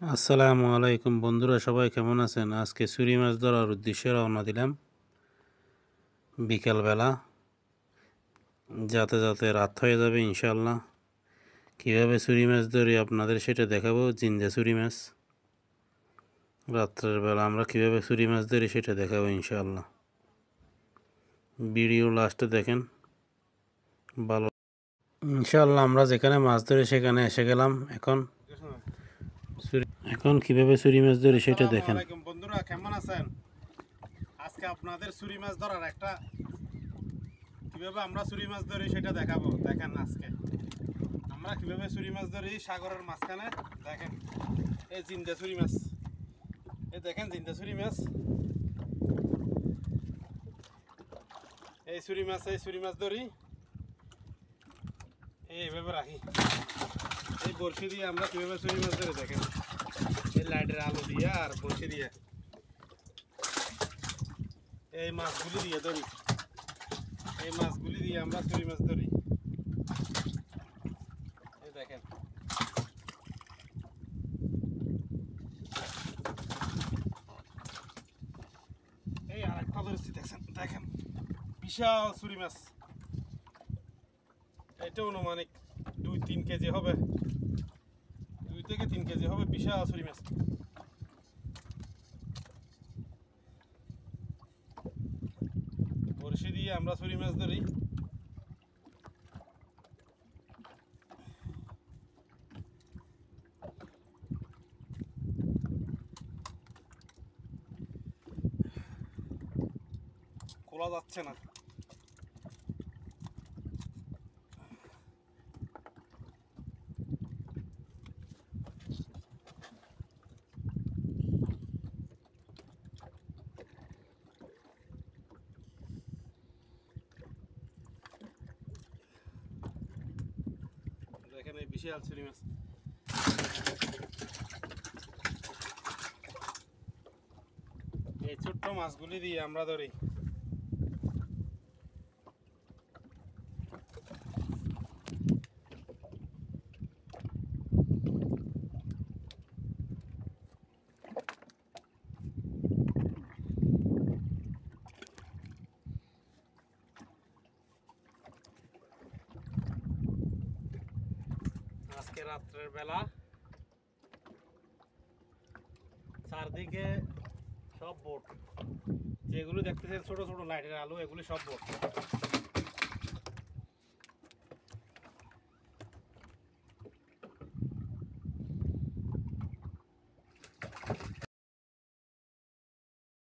আসসালামু আলাইকুম বন্ধুরা, সবাই কেমন আছেন? আজকে ছুরি মাছ ধরার উদ্দেশ্যে রওনা দিলাম বিকালবেলা, যাতে যাতে রাত হয়ে যাবে ইনশাল্লাহ। কীভাবে ছুরি মাছ ধরি আপনাদের সেটা দেখাবো। জিন্দা ছুরি মাছ রাত্রের বেলা আমরা কীভাবে ছুরি মাছ ধরি সেটা দেখাবো ইনশাল্লাহ। ভিডিও লাস্টে দেখেন, ভালো ইনশাল্লাহ। আমরা যেখানে মাছ ধরি সেখানে এসে গেলাম। এখন কীভাবে ছুরি মাছ ধরি সেটা দেখেন। বন্ধুরা কেমন আছেন? আজকে আপনাদের ছুরি মাছ ধরার একটা কিভাবে আমরা ছুরি মাছ ধরি সেটা দেখাবো। দেখেন আজকে আমরা কিভাবে ছুরি মাছ ধরি সাগরের মাঝখানে। দেখেন এই জিন্দা ছুরি মাছ, এই দেখেন জিন্দা ছুরি মাছ, এই ছুরি মাছ ধরি এইভাবে রাখি। এই বড়শি দিয়ে আমরা কিভাবে ছুরি মাছ ধরি দেখেন, এই লাইটের আলো দিয়ে আর বড়শি দিয়ে এই মাছগুলি দিয়ে ধরি। এই মাছগুলি দিয়ে আমরা ছুরি মাছ ধরি। এই দেখেন এই আরেকটা ধরেছি, দেখছেন? দেখেন বিশাল ছুরি মাছ, এটা অনুমানিক 2-3 কেজি হবে, 2 থেকে 3 কেজি হবে। বিশাল ছুরি মাছ। বড়শি দিয়ে আমরা ছুরি মাছ ধরি। খোলা যাচ্ছে না। দেখেন এই বিশাল ছুরি মাছ। এই ছোট্ট মাছগুলি দিয়ে আমরা ধরি। আজকে রাত্রের বেলা চারদিকে সব বোট, যেগুলো দেখতেছেন ছোট ছোট লাইটের আলো, এগুলি সব বোট।